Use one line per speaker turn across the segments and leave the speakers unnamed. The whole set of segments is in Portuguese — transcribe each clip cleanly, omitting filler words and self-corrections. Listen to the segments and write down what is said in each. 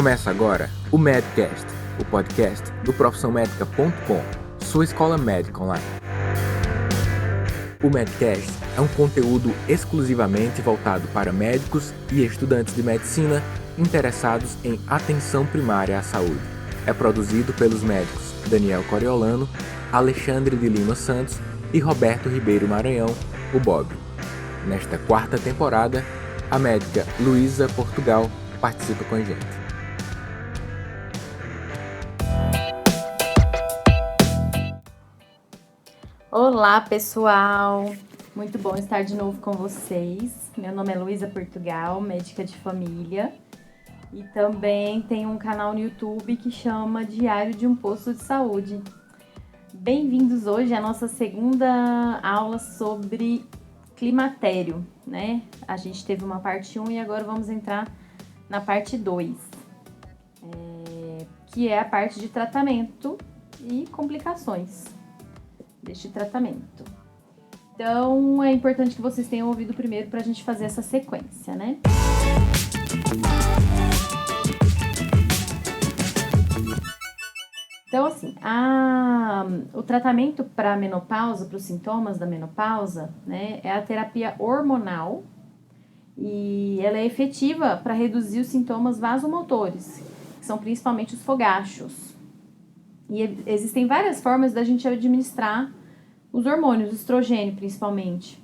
Começa agora o Medcast, o podcast do profissãomedica.com, sua escola médica online. O Medcast é um conteúdo exclusivamente voltado para médicos e estudantes de medicina interessados em atenção primária à saúde. É produzido pelos médicos Daniel Coriolano, Alexandre de Lima Santos e Roberto Ribeiro Maranhão, o Bob. Nesta quarta temporada, a médica Luísa Portugal participa com a gente.
Olá, pessoal! Muito bom estar de novo com vocês. Meu nome é Luísa Portugal, médica de família, e também tenho um canal no YouTube que chama Diário de um Posto de Saúde. Bem-vindos hoje à nossa segunda aula sobre climatério, né? A gente teve uma parte 1 e agora vamos entrar na parte 2, que é a parte de tratamento e complicações deste tratamento. Então, é importante que vocês tenham ouvido primeiro para a gente fazer essa sequência, né? Então, assim, o tratamento para a menopausa, para os sintomas da menopausa, né, é a terapia hormonal e ela é efetiva para reduzir os sintomas vasomotores, que são principalmente os fogachos. E existem várias formas da gente administrar os hormônios, o estrogênio principalmente,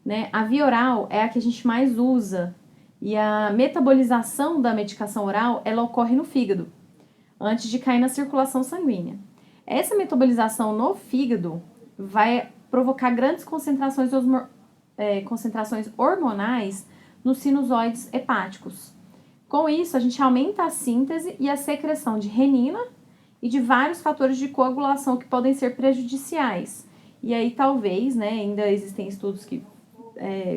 né? A via oral é a que a gente mais usa e a metabolização da medicação oral, ela ocorre no fígado, antes de cair na circulação sanguínea. Essa metabolização no fígado vai provocar grandes concentrações hormonais nos sinusoides hepáticos. Com isso, a gente aumenta a síntese e a secreção de renina e de vários fatores de coagulação que podem ser prejudiciais. E aí talvez, né, ainda existem estudos que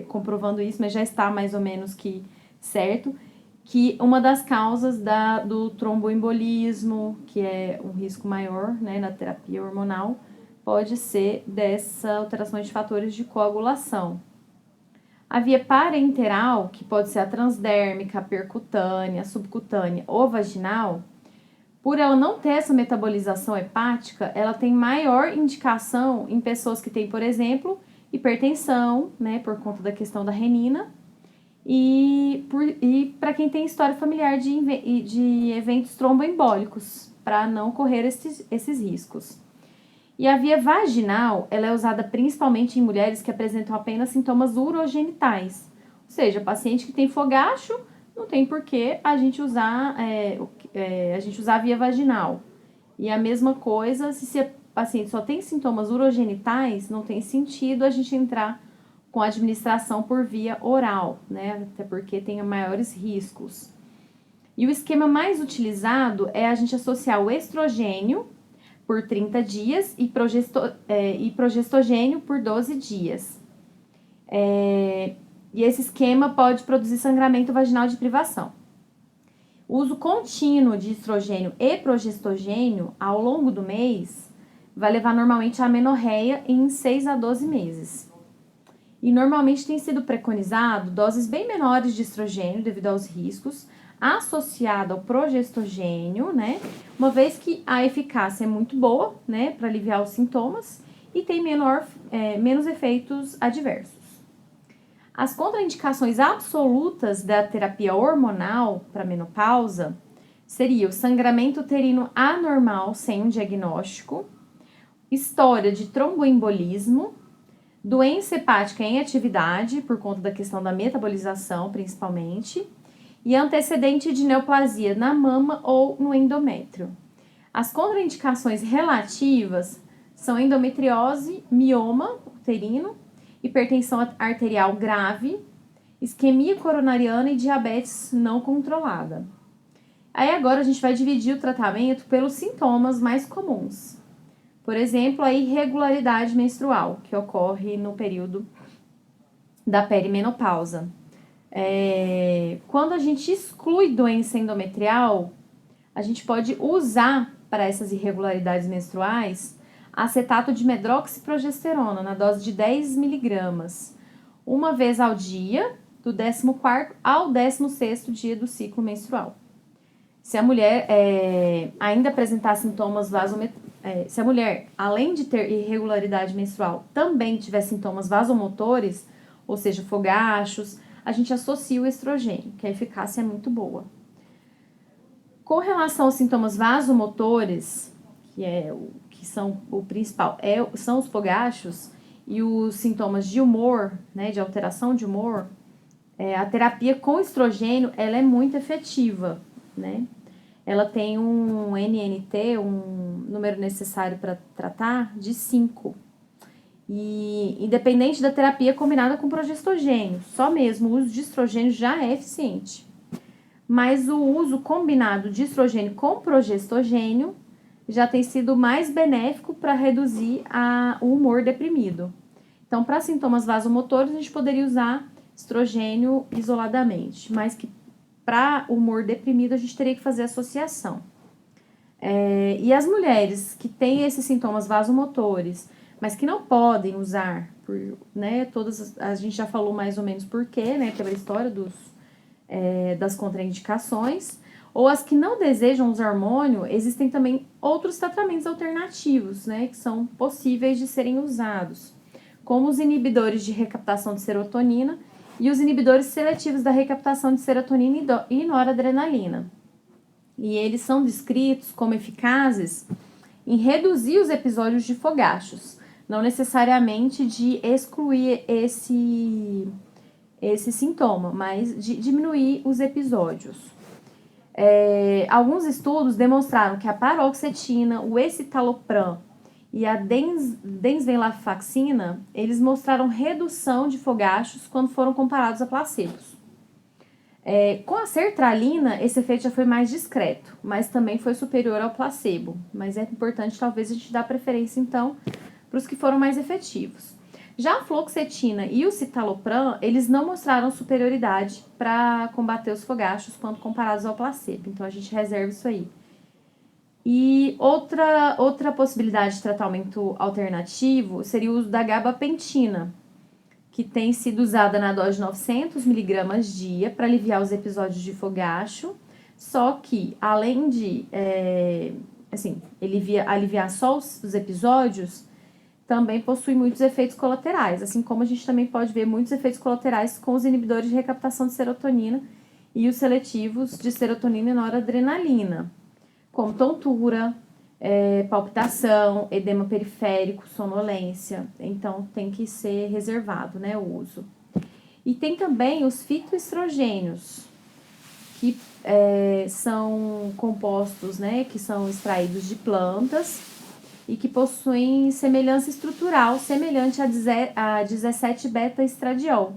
comprovando isso, mas já está mais ou menos que certo, que uma das causas do tromboembolismo, que é um risco maior, né, na terapia hormonal, pode ser dessa alteração de fatores de coagulação. A via parenteral, que pode ser a transdérmica, a percutânea, a subcutânea ou vaginal, por ela não ter essa metabolização hepática, ela tem maior indicação em pessoas que têm, por exemplo, hipertensão, né, por conta da questão da renina, e para quem tem história familiar de eventos tromboembólicos, para não correr esses riscos. E a via vaginal, ela é usada principalmente em mulheres que apresentam apenas sintomas urogenitais, ou seja, paciente que tem fogacho, não tem porquê a gente usar a via vaginal. E a mesma coisa, se a paciente só tem sintomas urogenitais, não tem sentido a gente entrar com a administração por via oral, né? Até porque tem maiores riscos. E o esquema mais utilizado é a gente associar o estrogênio por 30 dias e progestogênio por 12 dias. E esse esquema pode produzir sangramento vaginal de privação. O uso contínuo de estrogênio e progestogênio ao longo do mês vai levar normalmente à amenorreia em 6 a 12 meses. E normalmente tem sido preconizado doses bem menores de estrogênio devido aos riscos, associado ao progestogênio, né? Uma vez que a eficácia é muito boa, né, para aliviar os sintomas e tem menos efeitos adversos. As contraindicações absolutas da terapia hormonal para menopausa seria o sangramento uterino anormal sem um diagnóstico, história de tromboembolismo, doença hepática em atividade, por conta da questão da metabolização principalmente, e antecedente de neoplasia na mama ou no endométrio. As contraindicações relativas são endometriose, mioma uterino, hipertensão arterial grave, isquemia coronariana e diabetes não controlada. Aí agora a gente vai dividir o tratamento pelos sintomas mais comuns. Por exemplo, a irregularidade menstrual, que ocorre no período da perimenopausa. Quando a gente exclui doença endometrial, a gente pode usar para essas irregularidades menstruais acetato de medroxiprogesterona na dose de 10 mg, uma vez ao dia, do 14º ao 16º dia do ciclo menstrual. Se a mulher ainda apresentar sintomas se a mulher, além de ter irregularidade menstrual, também tiver sintomas vasomotores, ou seja, fogachos, a gente associa o estrogênio, que a eficácia é muito boa. Com relação aos sintomas vasomotores, que são o principal, são os fogachos e os sintomas de humor, né, de alteração de humor, a terapia com estrogênio, ela é muito efetiva, né? Ela tem um NNT, um número necessário para tratar, de 5. E independente da terapia combinada com progestogênio, só mesmo o uso de estrogênio já é eficiente. Mas o uso combinado de estrogênio com progestogênio já tem sido mais benéfico para reduzir o humor deprimido. Então, para sintomas vasomotores, a gente poderia usar estrogênio isoladamente, mas que para humor deprimido a gente teria que fazer associação. E as mulheres que têm esses sintomas vasomotores, mas que não podem usar, né, a gente já falou mais ou menos por quê, né, pela história das contraindicações, ou as que não desejam usar hormônio, existem também outros tratamentos alternativos, né, que são possíveis de serem usados, como os inibidores de recaptação de serotonina e os inibidores seletivos da recaptação de serotonina e noradrenalina. E eles são descritos como eficazes em reduzir os episódios de fogachos, não necessariamente de excluir esse sintoma, mas de diminuir os episódios. Alguns estudos demonstraram que a paroxetina, o escitalopram e a desvenlafaxina, eles mostraram redução de fogachos quando foram comparados a placebos. Com a sertralina, esse efeito já foi mais discreto, mas também foi superior ao placebo. Mas é importante, talvez, a gente dar preferência, então, para os que foram mais efetivos. Já a fluoxetina e o citalopram, eles não mostraram superioridade para combater os fogachos quando comparados ao placebo. Então, a gente reserva isso aí. E outra possibilidade de tratamento alternativo seria o uso da gabapentina, que tem sido usada na dose de 900 mg dia para aliviar os episódios de fogacho, só que, além de aliviar só os episódios, também possui muitos efeitos colaterais, assim como a gente também pode ver muitos efeitos colaterais com os inibidores de recaptação de serotonina e os seletivos de serotonina e noradrenalina, como tontura, palpitação, edema periférico, sonolência. Então, tem que ser reservado, né, o uso. E tem também os fitoestrogênios, que são compostos, né, que são extraídos de plantas e que possuem semelhança estrutural semelhante a 17-beta-estradiol.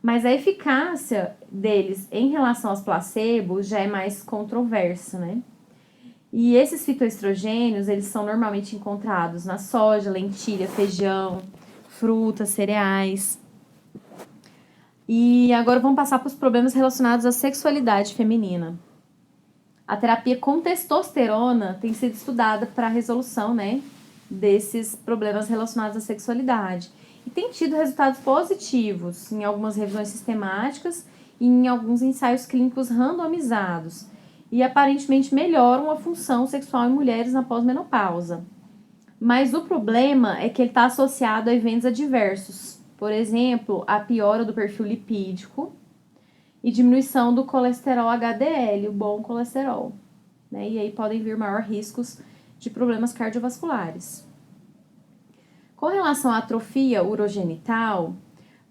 Mas a eficácia deles em relação aos placebos já é mais controversa, né? E esses fitoestrogênios, eles são normalmente encontrados na soja, lentilha, feijão, frutas, cereais. E agora vamos passar para os problemas relacionados à sexualidade feminina. A terapia com testosterona tem sido estudada para a resolução, né, desses problemas relacionados à sexualidade. E tem tido resultados positivos em algumas revisões sistemáticas e em alguns ensaios clínicos randomizados. E aparentemente melhoram a função sexual em mulheres na pós-menopausa. Mas o problema é que ele está associado a eventos adversos. Por exemplo, a piora do perfil lipídico e diminuição do colesterol HDL, o bom colesterol, né? E aí podem vir maiores riscos de problemas cardiovasculares. Com relação à atrofia urogenital,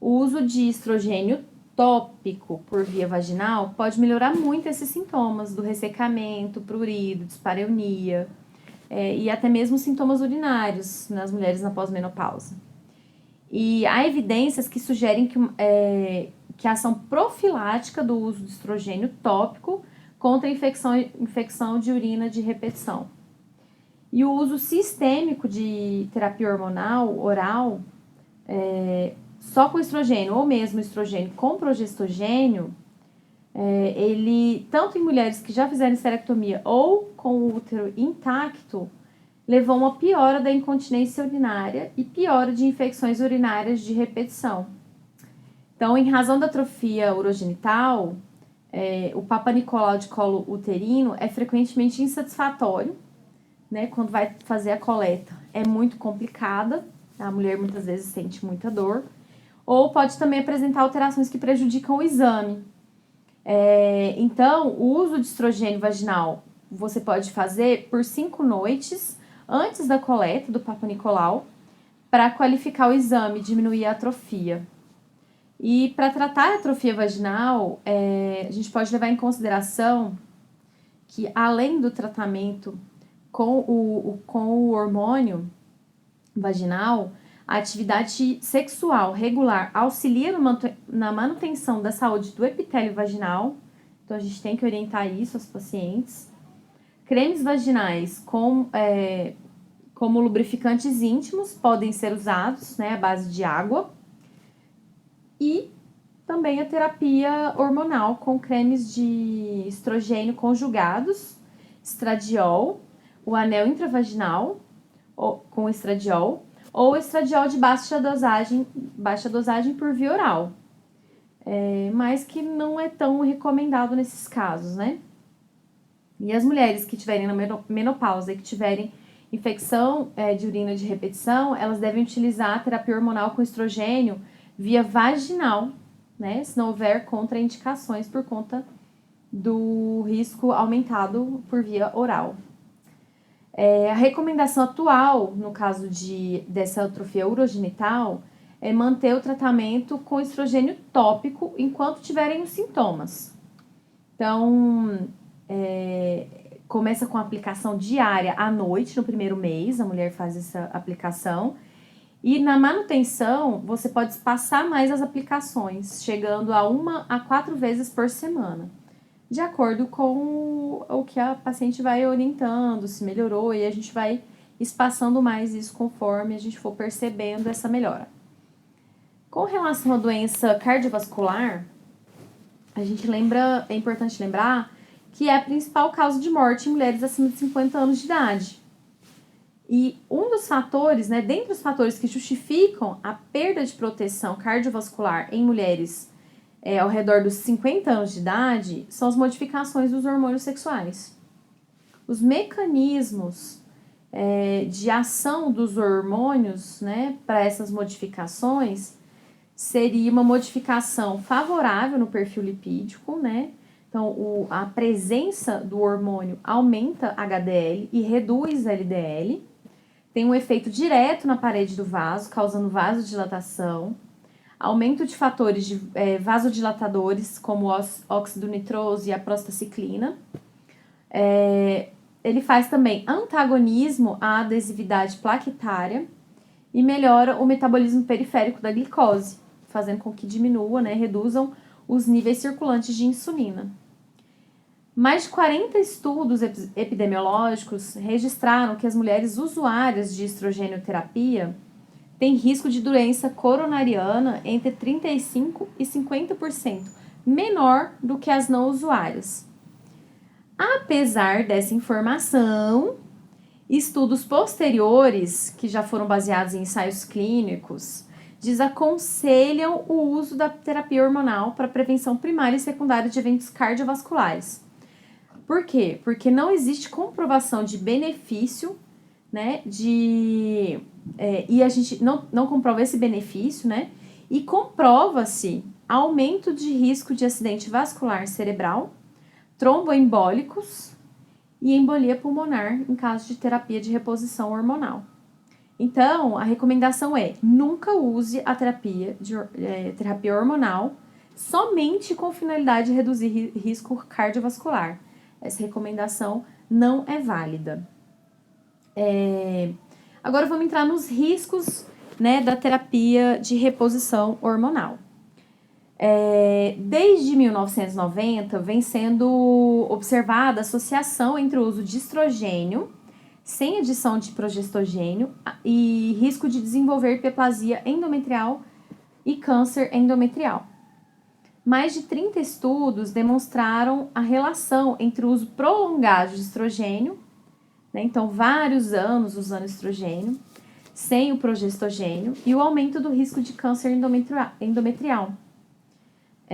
o uso de estrogênio tópico por via vaginal pode melhorar muito esses sintomas do ressecamento, prurido, dispareunia e até mesmo sintomas urinários nas mulheres na pós-menopausa. E há evidências que sugerem que a ação profilática do uso de estrogênio tópico contra a infecção de urina de repetição. E o uso sistêmico de terapia hormonal oral, só com estrogênio ou mesmo estrogênio com progestogênio, ele, tanto em mulheres que já fizeram esterectomia ou com o útero intacto, levou a uma piora da incontinência urinária e piora de infecções urinárias de repetição. Então, em razão da atrofia urogenital, O Papa Nicolau de colo uterino é frequentemente insatisfatório, né? Quando vai fazer a coleta é muito complicada, a mulher muitas vezes sente muita dor, ou pode também apresentar alterações que prejudicam o exame. Então, o uso de estrogênio vaginal você pode fazer por 5 noites antes da coleta do Papa Nicolau para qualificar o exame e diminuir a atrofia. E para tratar a atrofia vaginal, a gente pode levar em consideração que, além do tratamento com o hormônio vaginal, a atividade sexual regular auxilia na manutenção da saúde do epitélio vaginal. Então, a gente tem que orientar isso aos pacientes. Cremes vaginais como lubrificantes íntimos podem ser usados, né, à base de água. E também a terapia hormonal com cremes de estrogênio conjugados, estradiol, o anel intravaginal com estradiol, ou estradiol de baixa dosagem por via oral, mas que não é tão recomendado nesses casos, né? E as mulheres que tiverem na menopausa e que tiverem infecção de urina de repetição, elas devem utilizar a terapia hormonal com estrogênio via vaginal, né? Se não houver contraindicações por conta do risco aumentado por via oral. A recomendação atual, no caso dessa atrofia urogenital, é manter o tratamento com estrogênio tópico enquanto tiverem os sintomas. Então, começa com a aplicação diária à noite, no primeiro mês, a mulher faz essa aplicação. E na manutenção, você pode espaçar mais as aplicações, chegando a 1 a 4 vezes por semana, de acordo com o que a paciente vai orientando, se melhorou, e a gente vai espaçando mais isso conforme a gente for percebendo essa melhora. Com relação à doença cardiovascular, é importante lembrar que é a principal causa de morte em mulheres acima de 50 anos de idade. E um dos fatores, né, dentre os fatores que justificam a perda de proteção cardiovascular em mulheres ao redor dos 50 anos de idade, são as modificações dos hormônios sexuais. Os mecanismos de ação dos hormônios, né, para essas modificações seria uma modificação favorável no perfil lipídico, né? Então, a presença do hormônio aumenta HDL e reduz LDL. Tem um efeito direto na parede do vaso, causando vasodilatação. Aumento de fatores vasodilatadores, como o óxido nitroso e a prostaciclina. Ele faz também antagonismo à adesividade plaquetária e melhora o metabolismo periférico da glicose, fazendo com que diminua, né, reduzam os níveis circulantes de insulina. Mais de 40 estudos epidemiológicos registraram que as mulheres usuárias de estrogênio-terapia têm risco de doença coronariana entre 35% e 50% menor do que as não usuárias. Apesar dessa informação, estudos posteriores, que já foram baseados em ensaios clínicos, desaconselham o uso da terapia hormonal para prevenção primária e secundária de eventos cardiovasculares. Por quê? Porque não existe comprovação de benefício, né, e a gente não comprova esse benefício, né, e comprova-se aumento de risco de acidente vascular cerebral, tromboembólicos e embolia pulmonar em caso de terapia de reposição hormonal. Então, a recomendação é: nunca use a terapia hormonal somente com finalidade de reduzir risco cardiovascular. Essa recomendação não é válida. Agora vamos entrar nos riscos, né, da terapia de reposição hormonal. Desde 1990 vem sendo observada a associação entre o uso de estrogênio sem adição de progestogênio e risco de desenvolver hiperplasia endometrial e câncer endometrial. Mais de 30 estudos demonstraram a relação entre o uso prolongado de estrogênio, né, então vários anos usando estrogênio, sem o progestogênio, e o aumento do risco de câncer endometrial.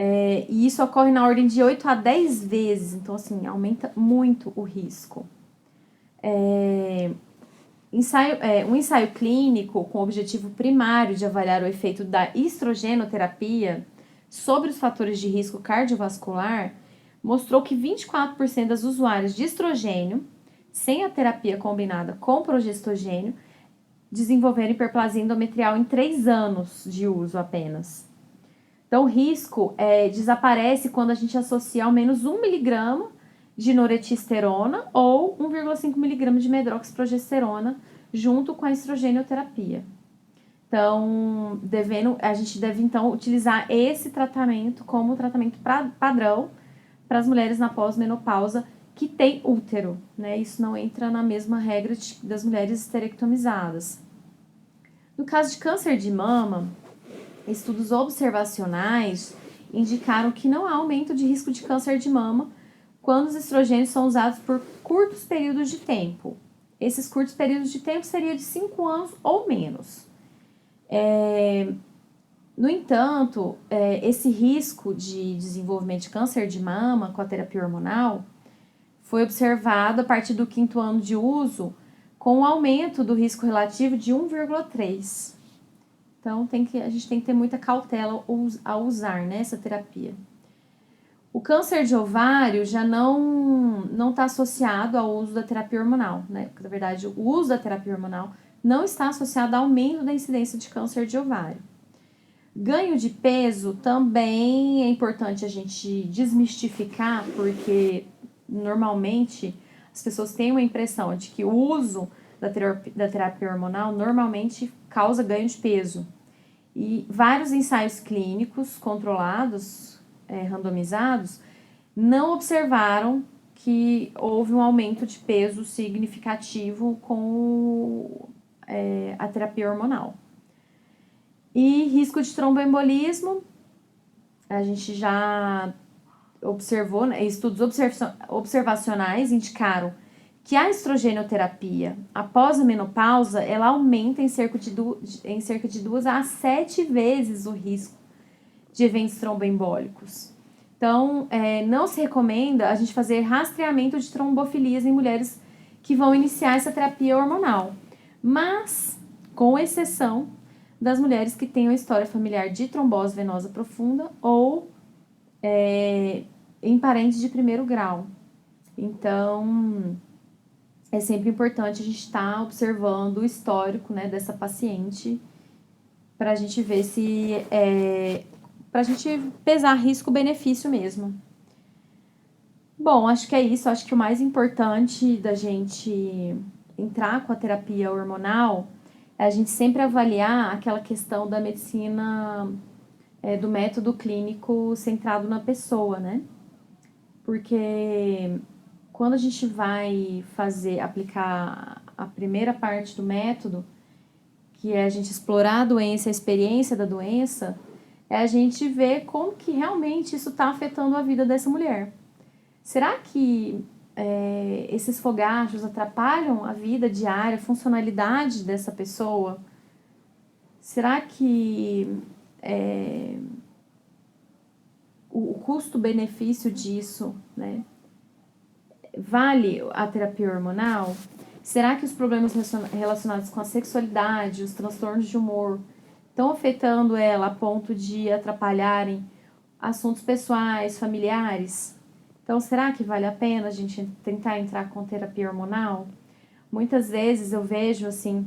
E isso ocorre na ordem de 8 a 10 vezes, então, assim, aumenta muito o risco. Um ensaio clínico com o objetivo primário de avaliar o efeito da estrogenoterapia sobre os fatores de risco cardiovascular mostrou que 24% das usuárias de estrogênio, sem a terapia combinada com progestogênio, desenvolveram hiperplasia endometrial em 3 anos de uso apenas. Então, o risco desaparece quando a gente associa ao menos 1 miligrama de noretisterona ou 1,5 miligramas de medroxiprogesterona junto com a estrogenoterapia. Então, a gente deve, então, utilizar esse tratamento como tratamento padrão para as mulheres na pós-menopausa que têm útero, né? Isso não entra na mesma regra das mulheres esterectomizadas. No caso de câncer de mama, estudos observacionais indicaram que não há aumento de risco de câncer de mama quando os estrogênios são usados por curtos períodos de tempo. Esses curtos períodos de tempo seriam de 5 anos ou menos. No entanto, esse risco de desenvolvimento de câncer de mama com a terapia hormonal foi observado a partir do 5º ano de uso, com um aumento do risco relativo de 1,3. Então, a gente tem que ter muita cautela ao usar, né, essa terapia. O câncer de ovário já não está associado ao uso da terapia hormonal, né? Porque, na verdade, o uso da terapia hormonal não está associado ao aumento da incidência de câncer de ovário. Ganho de peso também é importante a gente desmistificar, porque normalmente as pessoas têm uma impressão de que o uso da terapia hormonal normalmente causa ganho de peso. E vários ensaios clínicos controlados, randomizados, não observaram que houve um aumento de peso significativo com a terapia hormonal. E risco de tromboembolismo, a gente já observou, né, estudos observacionais indicaram que a estrogenoterapia, após a menopausa, ela aumenta em cerca de 2 a 7 vezes o risco de eventos tromboembólicos. Então, não se recomenda a gente fazer rastreamento de trombofilias em mulheres que vão iniciar essa terapia hormonal, mas com exceção das mulheres que tenham história familiar de trombose venosa profunda ou em parentes de primeiro grau. Então, é sempre importante a gente estar observando o histórico, né, dessa paciente para a gente ver se para a gente pesar risco-benefício mesmo. Bom, acho que é isso. Acho que o mais importante da gente entrar com a terapia hormonal é a gente sempre avaliar aquela questão da medicina, do método clínico centrado na pessoa, né? Porque quando a gente vai aplicar a primeira parte do método, que é a gente explorar a doença, a experiência da doença, a gente ver como que realmente isso está afetando a vida dessa mulher. Será que esses fogachos atrapalham a vida diária, a funcionalidade dessa pessoa? Será que o custo-benefício disso, né, vale a terapia hormonal? Será que os problemas relacionados com a sexualidade, os transtornos de humor, estão afetando ela a ponto de atrapalharem assuntos pessoais, familiares? Então, será que vale a pena a gente tentar entrar com terapia hormonal? Muitas vezes eu vejo assim,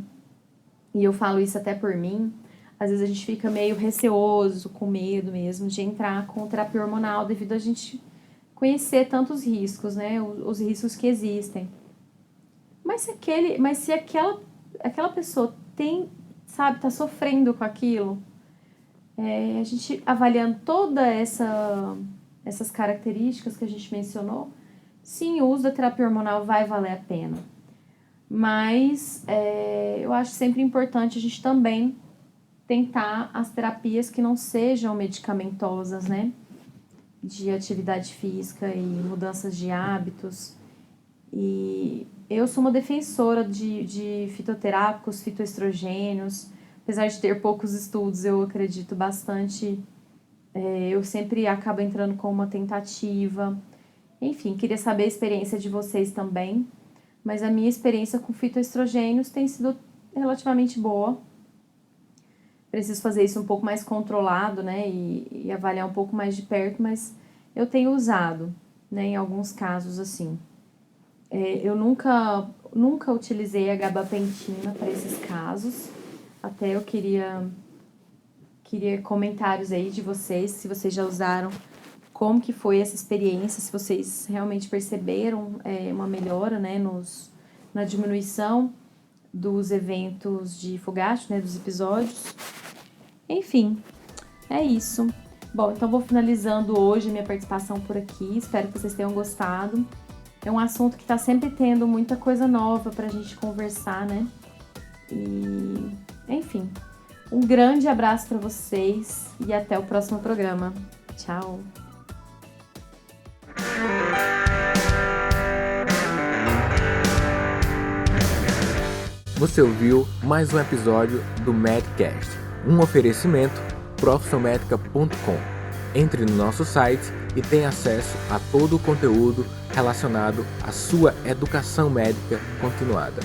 e eu falo isso até por mim, às vezes a gente fica meio receoso, com medo mesmo de entrar com terapia hormonal devido a gente conhecer tantos riscos, né? Os riscos que existem. Mas se aquela pessoa tá sofrendo com aquilo, a gente avaliando todas essas características que a gente mencionou, sim, o uso da terapia hormonal vai valer a pena. Mas eu acho sempre importante a gente também tentar as terapias que não sejam medicamentosas, né? De atividade física e mudanças de hábitos. E eu sou uma defensora de fitoterápicos, fitoestrogênios. Apesar de ter poucos estudos, eu acredito bastante Eu sempre acabo entrando com uma tentativa. Enfim, queria saber a experiência de vocês também, mas a minha experiência com fitoestrogênios tem sido relativamente boa. Preciso fazer isso um pouco mais controlado, né, e avaliar um pouco mais de perto, mas eu tenho usado, né, em alguns casos assim. Eu nunca utilizei a gabapentina para esses casos. Até eu queria comentários aí de vocês, se vocês já usaram, como que foi essa experiência, se vocês realmente perceberam uma melhora, né, na diminuição dos eventos de fogacho, né, dos episódios. Enfim, é isso. Bom, então vou finalizando hoje minha participação por aqui. Espero que vocês tenham gostado. É um assunto que está sempre tendo muita coisa nova pra gente conversar, né? E, enfim, um grande abraço para vocês e até o próximo programa. Tchau!
Você ouviu mais um episódio do Medcast, um oferecimento profissionmedica.com. Entre no nosso site e tenha acesso a todo o conteúdo relacionado à sua educação médica continuada.